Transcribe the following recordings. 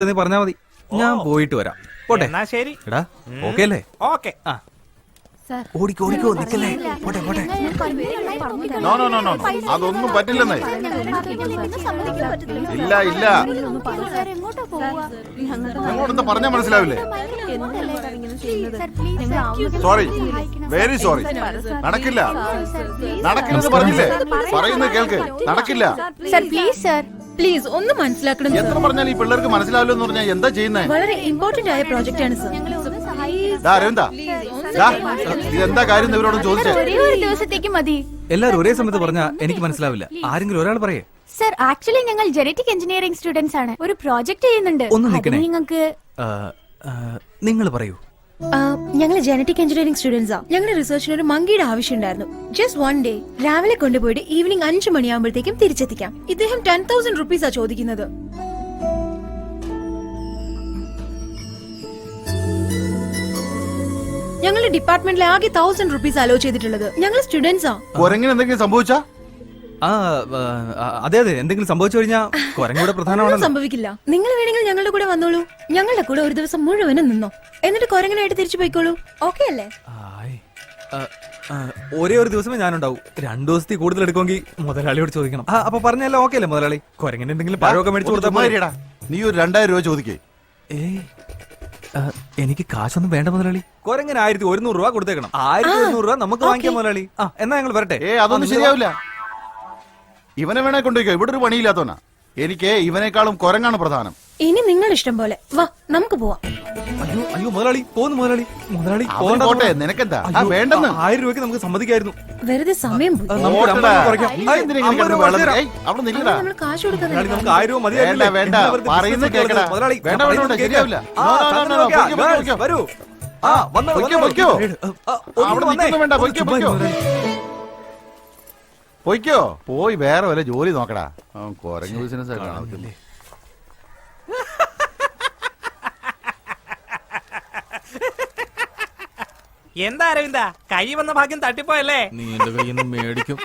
നീ പറഞ്ഞാ മതി, ഞാൻ പോയിട്ട് വരാം. പോട്ടെ. എന്നാ ശരി. എടാ ഓക്കെ അല്ലേ? ഓക്കെ. ഓടിക്കോ ഓടിക്കോ, നിക്കല്ലേ. പോട്ടെ പോട്ടെ. നോ നോ നോ നോ, അതൊന്നും പറ്റില്ലെന്നേ. ഇല്ല ഇല്ല, അങ്ങോട്ടെന്താ പറഞ്ഞാ മനസ്സിലാവില്ലേ? Sorry, very sorry. നടക്കില്ല, നടക്കില്ലെന്ന് പറഞ്ഞില്ലേ? പറയുന്നത് കേൾക്ക്, നടക്കില്ല. സർ പ്ലീസ്, സർ പ്ലീസ് ഒന്ന് മനസ്സിലാക്കണം. എത്ര പറഞ്ഞാൽ ഈ പിള്ളേർക്ക് മനസ്സിലാവില്ല എന്ന് പറഞ്ഞാൽ എന്താ ചെയ്യുന്നേ? വളരെ ഇമ്പോർട്ടന്റ് ആയ പ്രോജക്റ്റ് ആണ് സർ. അരവിന്ദ, ഇതെന്താ കാര്യം ഇവരോടും ചോദിച്ചേ? ഒരേ ഒരു ദിവസത്തേക്ക് മതി. എല്ലാരും ഒരേ സമയത്ത് പറഞ്ഞാ എനിക്ക് മനസ്സിലാവില്ല. ആരെങ്കിലും ഒരാൾ പറയേ. സർ ആക്ച്വലി ഞങ്ങൾ ജനറ്റിക് എഞ്ചിനീയറിംഗ് സ്റ്റുഡൻസ് ആണ്. ഒരു പ്രോജക്റ്റ് ചെയ്യുന്നുണ്ട്. ഒന്ന് നിൽക്കണേ. നിങ്ങൾക്ക് നിങ്ങൾ പറയൂ. ഞങ്ങൾ ജനറ്റിക് എഞ്ചിനീയറിംഗ് സ്റ്റുഡൻസാ. ഞങ്ങളുടെ റിസർച്ചിന് ഒരു മങ്കിയുടെ ആവശ്യം ഉണ്ടായിരുന്നു. Just 1 day. രാവിലെ കൊണ്ടുപോയിട്ട് ഈവനിങ് 5 മണിയാകുമ്പോഴത്തേക്കും തിരിച്ചെത്തിക്കാം. ഇദ്ദേഹം 10,000 റുപ്പീസാ ചോദിക്കുന്നത്. ഞങ്ങളുടെ ഡിപ്പാർട്ട്മെന്റിലെ ആകെ 1000 റുപ്പീസ് അലോ ചെയ്തിട്ടുള്ളത്. ഞങ്ങൾ സ്റ്റുഡൻസാ. കുരങ്ങിന് എന്തെങ്കിലും സംഭവിച്ചാ? അതെ അതെ, എന്തെങ്കിലും സംഭവിച്ചു കഴിഞ്ഞാൽ കുരങ്ങൂടെ പ്രധാനമാണ്. സംഭവിക്കില്ല. നിങ്ങൾ വേണമെങ്കിൽ ഞങ്ങളുടെ കൂടെ വന്നോളൂ. ഞങ്ങളുടെ കൂടെ ഒരു ദിവസം മുഴുവനും നിന്നോ, എന്നിട്ട് കുരങ്ങനായിട്ട് തിരിച്ചു പോയിക്കോളൂ. ഓക്കെ അല്ലേ? ഒരേ ഒരു ദിവസമേ ഞാനുണ്ടാവും. 2 ദിവസത്തിൽ കൂടുതൽ എടുക്കുമെങ്കിൽ മുതലാളിയോട് ചോദിക്കണം. അപ്പൊ പറഞ്ഞല്ലോ ഓക്കെ അല്ലേ മുതലാളി? കുരങ്ങിന് എന്തെങ്കിലും പഴമൊക്കെ മേടിച്ചു കൊടുത്താ നീ ഒരു 2000 രൂപ ചോദിക്കേ. എനിക്ക് കാശൊന്നും വേണ്ട മുതലാളി. കുരങ്ങിന് 1100 രൂപ കൊടുത്തേക്കണം. 1100 രൂപ നമുക്ക് വാങ്ങിക്കാം മുതലാളി. എന്നാ ഞങ്ങൾ വരട്ടെ. അതൊന്നും ശരിയാവില്ല. ഇവനെ വേണേ കൊണ്ടുപോയിക്കോ, ഇവിടെ ഒരു പണിയില്ലാത്തോനാ. എനിക്ക് ഇവനേക്കാളും കുരങ്ങാണ് പ്രധാനം. ഇനി നിങ്ങൾ ഇഷ്ടം പോലെ വാ, നമുക്ക് പോവാം. അയ്യോ അയ്യോ മുതലാളി, പോന്നു മുതലാളി. മുതലാളി പോട്ടെ, നിനക്കെന്താ വേണ്ടെന്ന്? 1000 രൂപയ്ക്ക് നമുക്ക് സമ്മതിക്കായിരുന്നു. വെറുതെ സമയം പോയി. അവിടെ നിൽക്കടാ. നമ്മൾ കാശ് കൊടുക്കാൻ നമുക്ക് 1000 രൂപ മതി. വേണ്ട വേണ്ട, പറയുന്നത് കേൾക്കടാ. മുതലാളി വേണ്ട വേണ്ട, ശരിയാവില്ല. വരൂ. അവിടെ നിൽക്കുന്നു വേണ്ട, പൊയ്ക്കോ. പൊയ്ക്കോ, പോയി വേറെ വല്ല ജോലി നോക്കടാ. കുരങ്ങ് ബിസിനസ് ആയിട്ടാണ്. എന്താ അരവിന്ദ, കൈ വന്ന ഭാഗ്യം തട്ടിപ്പോയല്ലേ? നീ എന്റെ കയ്യിൽ നിന്ന് മേടിക്കും.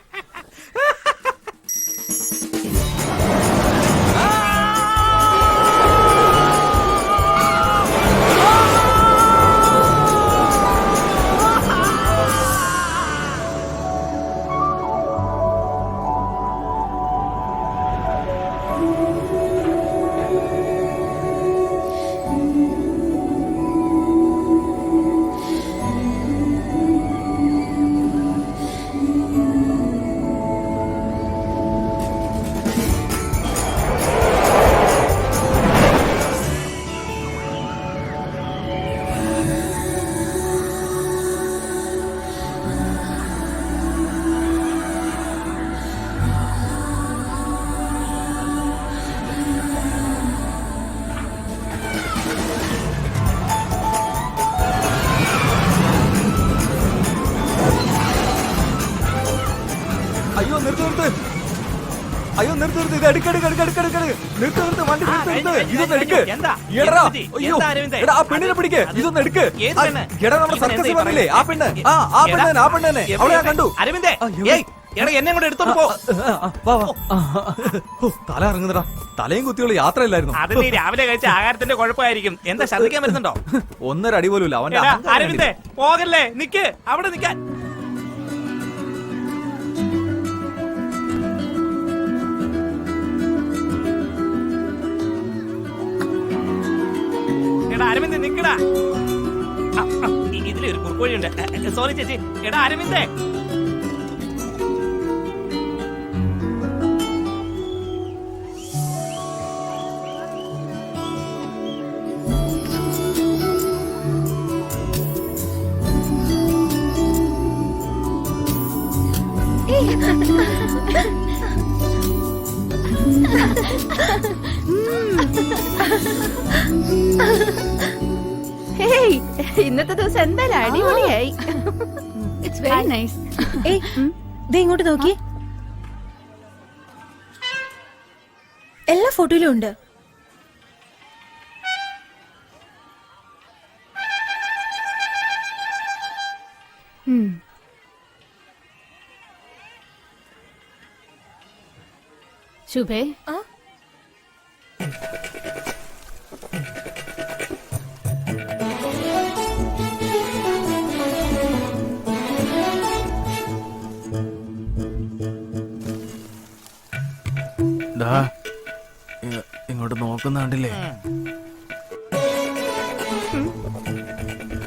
അയ്യോ നിർത്ത്. അയ്യോ നിർത്ത്. ഇത് എടുക്കെടുക്ക്. നിർത്ത് വണ്ടി നിർത്ത്. ഇതൊന്ന് എടുക്ക്. ആ പെണ്ണിനെ പിടിക്ക്. ഇതൊന്ന് എടുക്ക്. എടാ നമ്മുടെ സർക്കസിൽ വന്നില്ലേ ആ പെണ്ണ്? ആ പെണ്ണ് തന്നെ. അവളെ ഞാൻ കണ്ടു. അരവിന്ദേ, എന്നെ കൂടെ എടുത്തോണ്ട് പോ. തല ഇറങ്ങുന്നടാ. തലയും കുത്തിയുള്ള യാത്രയില്ലായിരുന്നു. അത് നീ രാവിലെ കഴിച്ച ആഹാരത്തിന്റെ കുഴപ്പമായിരിക്കും. എന്താ ശ്രദ്ധിക്കാൻ വരുന്നുണ്ടോ? 1.5 അടി പോലും ഇല്ല അവന്റെ. അരവിന്ദേ പോകല്ലേ, നിക്ക് അവിടെ നിക്കാൻ. അരവിന്ദ് നിക്കടാ. ഇതിലൊരു കുറുക്കോഴിയുണ്ട്. സോറി ചേച്ചി. എടാ അരവിന്ദേ, ഇന്നത്തെ ദിവസം എന്തായാലും അടിപൊളിയായി. It's very nice. ഇങ്ങോട്ട് നോക്കി. എല്ലാ ഫോട്ടോയിലും ഉണ്ട്. ശുഭേ, നോക്കുന്ന കണ്ടില്ലേ?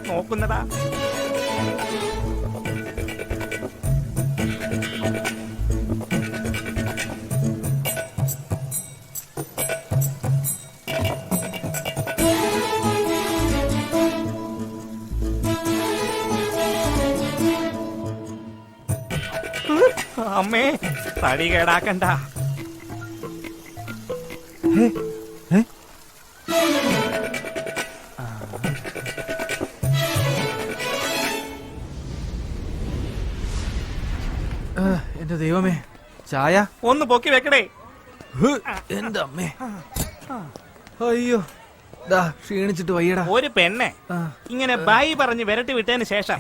നോക്കുന്നതാ. അമ്മേ, തടി കേടാക്കണ്ട. എന്റെ ദൈവമേ, ചായ ഒന്ന് പൊക്കി വെക്കടേ. എന്റെ അമ്മേ, അയ്യോ, ദാ ക്ഷീണിച്ചിട്ട് വയ്യടാ. ഒരു പെണ്ണെ ഇങ്ങനെ ബൈ പറഞ്ഞ് വിരട്ടി വിട്ടതിന് ശേഷം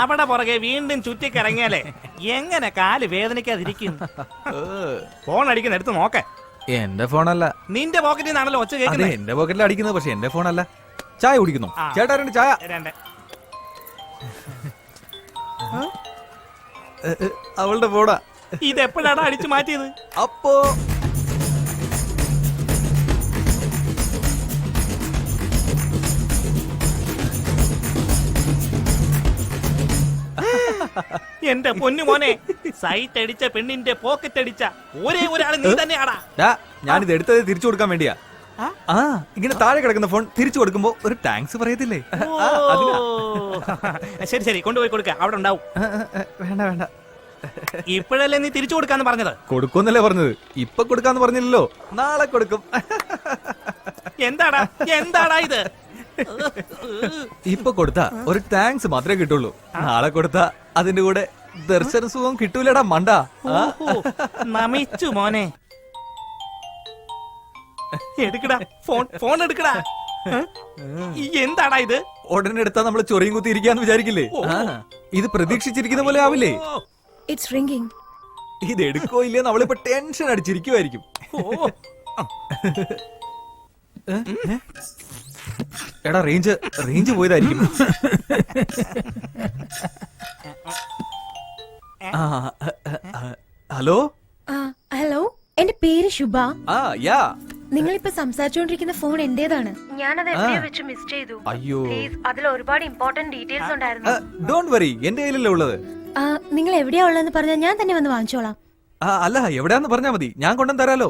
അവിടെ പുറകെ വീണ്ടും ചുറ്റിക്കിറങ്ങിയാലേ എങ്ങനെ കാല് വേദനിക്കാതിരിക്കും? ഫോൺ അടിക്കുന്ന എടുത്ത് നോക്ക. എന്റെ ഫോണല്ല. നിന്റെ പോക്കറ്റിൽ നിന്നാണല്ലോ ഒച്ച അതെ, കേൾക്കുന്നത്. എന്റെ പോക്കറ്റിൽ അടിക്കുന്നത്, പക്ഷെ എന്റെ ഫോണല്ല. ചായ കുടിക്കുന്നു. ചേട്ടാ, രണ്ട് ചായ. രണ്ട്. അവളുടെ ഫോണാ. ഇതെപ്പോഴാണ് അടിച്ചു മാറ്റിയത്? അപ്പോ എന്റെ പൊന്നു മോനെ, സൈറ്റ് അടിച്ച പെണ്ണിന്റെ പോക്കറ്റ് അടിച്ച ഒരേ ഒരാൾ നീ തന്നെയാടാ. ഞാനിത് എടുത്തത് തിരിച്ചു കൊടുക്കാൻ വേണ്ടിയാ. ആ, ഇങ്ങനെ താഴെ കിടക്കുന്ന ഫോൺ തിരിച്ചു കൊടുക്കുമ്പോ ഒരു താങ്ക്സ് പറയത്തില്ലേ? ശരി ശരി, കൊണ്ടുപോയി കൊടുക്ക, അവിടെ ഉണ്ടാവും. വേണ്ട വേണ്ട, ഇപ്പോഴല്ലേ നീ തിരിച്ചു കൊടുക്കാന്ന് പറഞ്ഞത്? കൊടുക്കുമെന്നല്ലേ പറഞ്ഞത്. ഇപ്പൊ കൊടുക്കാന്ന് പറഞ്ഞില്ലല്ലോ, നാളെ കൊടുക്കും. എന്താടാ എന്താടാ ഇത്? ഇപ്പൊ കൊടുത്താ ഒരു താങ്ക്സ് മാത്രമേ കിട്ടുള്ളൂ. നാളെ കൊടുത്താ അതിന്റെ കൂടെ ദർശന സുഖം കിട്ടൂലടാ മണ്ട. നമിച്ചു മോനെ. എടുക്കടാ ഫോൺ, ഫോൺ എടുക്കടാ. എന്താടാ ഇത്? ഉടനെ എടുത്താ നമ്മള് ചൊറിയും കുത്തി ഇരിക്കാന്ന് വിചാരിക്കില്ലേ? ഇത് പ്രതീക്ഷിച്ചിരിക്കുന്ന പോലെ ആവില്ലേ? It's ringing. ഇത് എടുക്കോ ഇല്ലേ നമ്മളിപ്പോ ടെൻഷൻ അടിച്ചിരിക്കുവായിരിക്കും. എടാ, റേഞ്ച് പോയതായിരിക്കും. ഹലോ. ഹലോ, എന്റെ പേര് ശുഭ. യാ. നിങ്ങളിപ്പോ സംസാരിച്ചുകൊണ്ടിരിക്കുന്ന ഫോൺ എന്റേതാണ്. ഞാനത് എവിടെയോ വെച്ച് മിസ് ചെയ്തു. അയ്യോ, അതിൽ ഒരുപാട് ഇമ്പോർട്ടന്റ് ഡീറ്റെയിൽസ് ഉണ്ടായിരുന്നു. ഡോണ്ട് വറി, എന്റെ കയ്യിലല്ലേ ഉള്ളത്. നിങ്ങൾ എവിടെയാ ഉള്ളതെന്ന് പറഞ്ഞാൽ ഞാൻ തന്നെ വന്ന് വാങ്ങിച്ചോളാം. അല്ല, എവിടെയാന്ന് പറഞ്ഞാ മതി, ഞാൻ കൊണ്ടുവന്ന് തരാലോ.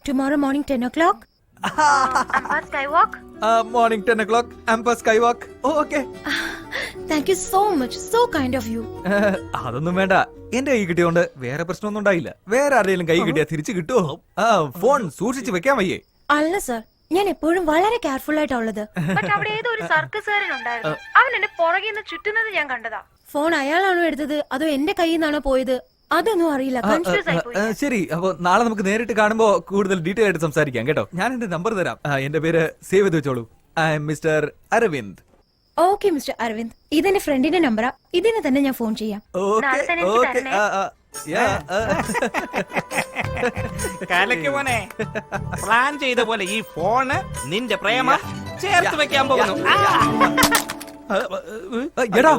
Tomorrow morning 10 o'clock. Skywalk. Morning 10 o'clock, Ampa Skywalk. Okay. Thank you so much. So kind of you. അതൊന്നും വേണ്ട, എന്റെ കൈ കിട്ടിയോണ്ട് വേറെ പ്രശ്നമൊന്നും ഉണ്ടായില്ല. വേറെ ആരുടെയും കൈ കിട്ടിയാ തിരിച്ചു കിട്ടുമോ? ഫോൺ സൂക്ഷിച്ച് വെക്കാൻ വയ്യേ? അല്ല സർ, ഞാൻ എപ്പോഴും വളരെ കെയർഫുൾ ആയിട്ടാ ഉള്ളത്. അവിടെ ഏതോ ഒരു സർക്കസുകാരൻ ഉണ്ടായിരുന്നു. അവൻ എന്നെ പുറകെ നിന്ന് ചുറ്റുന്നത് ഞാൻ കണ്ടതാ. ഫോൺ അയാളാണോ എടുത്തത് അതോ എന്റെ കയ്യിൽ നിന്നാണോ പോയത് അതൊന്നും അറിയില്ല. കൺഫ്യൂസ് ആയി പോയി. ശരി, അപ്പൊ നാളെ നമുക്ക് നേരിട്ട് കാണുമ്പോ കൂടുതൽ ഡീറ്റെയിൽ ആയിട്ട് സംസാരിക്കാം കേട്ടോ. ഞാൻ എന്റെ നമ്പർ തരാം. എന്റെ പേര് സേവ് ചെയ്ത് വെച്ചോളൂ. I am Mister Aravind. Okay Mister Aravind, ഇതെന്റെ ഫ്രണ്ടിന്റെ നമ്പറാ. ഇതിന് തന്നെ ഞാൻ ഫോൺ ചെയ്യാം. കലയ്ക്ക് മോനെ, പ്ലാൻ ചെയ്ത പോലെ ഈ ഫോണ് നിന്റെ പ്രേമ ചേർത്ത് വെക്കാൻ പോകുന്നു. എടാ,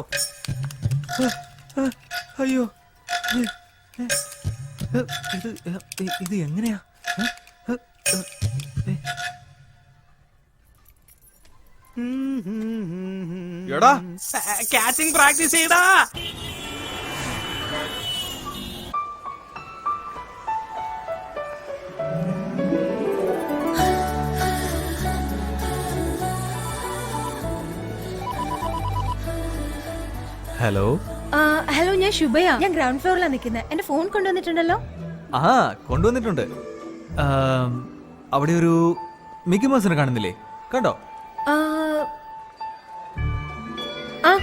അയ്യോ, ഇത് എങ്ങനെയാ? എടാ, കാച്ചിങ് പ്രാക്ടീസ് ചെയ്താ. ഹലോ. ഹലോ, ഞാൻ ശുഭയാ. ഞാൻ ഗ്രൗണ്ട് ഫ്ലോറിലാണ് നിൽക്കുന്നത്. എന്റെ ഫോൺ കൊണ്ടുവന്നിട്ടുണ്ടല്ലോ. കൊണ്ടുവന്നിട്ടുണ്ട്. അവിടെ ഒരു മിക്കി മൗസിനെ കാണുന്നില്ലേ? കണ്ടോ?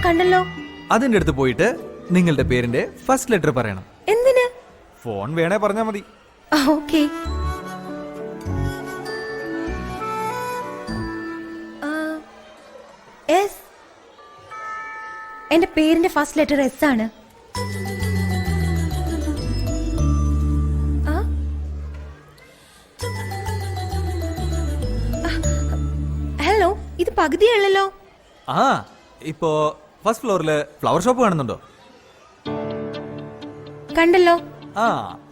കണ്ടല്ലോ. അതിന്റെ അടുത്ത് പോയിട്ട് നിങ്ങളുടെ പേരിന്റെ ഫസ്റ്റ് ലെറ്റർ പറയണം. എന്തിന്? ഫോൺ വേണേ പറഞ്ഞാ മതി. ഓക്കെ. എസ്. എന്റെ പേരിന്റെ ഫസ്റ്റ് ലെറ്റർ എസ് ആണ്. ഹലോ, ഇത് പകുതിയല്ലോ. ഇപ്പോ ഫസ്റ്റ് ഫ്ലോറില് ഫ്ലവർ ഷോപ്പ് കാണുന്നുണ്ടോ? കണ്ടല്ലോ.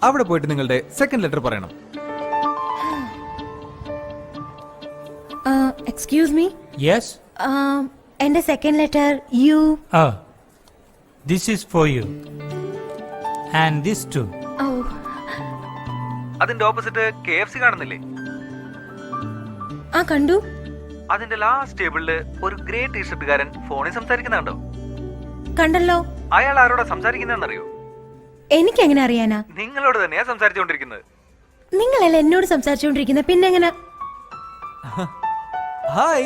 അവിടെ പോയിട്ട് നിങ്ങളുടെ സെക്കൻഡ് ലെറ്റർ പറയണം. Excuse me. Yes? എന്റെ second letter U. Oh. This is for you. And this too. ഓ, അതിന്റെ ഓപ്പോസിറ്റ് KFC കാണുന്നില്ലേ? ആ കണ്ടു. അതിന്റെ ലാസ്റ്റ് ടേബിളില് ഒരു ഗ്രേ ടീഷർട്ടുകാരൻ ഫോണിൽ സംസാരിക്കുന്നുണ്ടോ? കണ്ടല്ലോ. അയാൾ ആരോടാ സംസാരിക്കുന്നതെന്നറിയോ? എനിക്കെങ്ങനെ അറിയാനാ? നിങ്ങളോട് തന്നെയാ സംസാരിച്ചുകൊണ്ടിരിക്കുന്നത്. നിങ്ങളല്ല എന്നോട് സംസാരിച്ചുകൊണ്ടിരിക്കുന്നത്, പിന്നെ എങ്ങനെ? ഹായ്.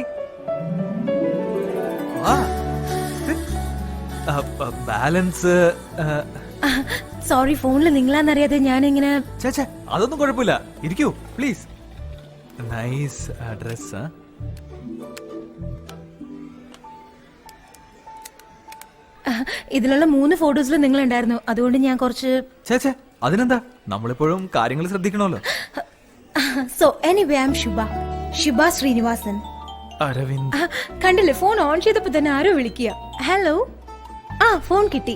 ബാലൻസ് സോറി, ഫോണിൽ നിങ്ങളാന്നറിയാതെ ഞാനിങ്ങനെ. ചേച്ചേ അതൊന്നും കുഴപ്പമില്ല, ഇരിക്കൂ പ്ലീസ്. Nice dress. ഇതിലുള്ള 3 ഫോട്ടോസിൽ നിങ്ങൾ ഉണ്ടായിരുന്നു, അതുകൊണ്ട് ഞാൻ കുറച്ച്. ചേച്ചേ അതിനെന്താ, നമ്മളിപ്പോഴും കാര്യങ്ങൾ ശ്രദ്ധിക്കണമല്ലോ. സോ എനിവേ, ഐ ആം ശുഭ ശ്രീനിവാസൻ. അരവിന്ദ്. കണ്ടില്ലേ, ഫോൺ ഓൺ ചെയ്തപ്പോ തന്നെ ആരോ വിളിക്കുക. ഹലോ. ആ, ഫോൺ കിട്ടി.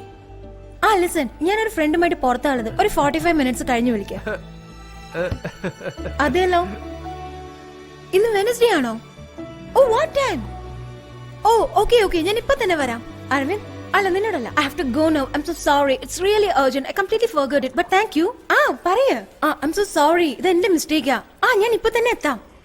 ആ ലിസൺ, ഞാനൊരു ഫ്രണ്ടുമായിട്ട് പുറത്താളത്. ഒരു 45 മിനിറ്റ്സ് കഴിഞ്ഞ് വിളിക്കാം. അതെല്ലോ. ഇന്ന് വെനസ്ഡേ ആണോ? Oh, what time? Oh, okay okay, ഞാൻ ഇപ്പൊ തന്നെ വരാം. അരവിന്ദ്, അല്ല നിന്നോടല്ല. I have to go now. I am so sorry. It's really urgent. I completely forgot it. But thank you. ആ പറയ്. I am so sorry. ഇത് എന്റെ മിസ്റ്റേക്കാ. ആ, ഞാൻ ഇപ്പൊ തന്നെ എത്താം.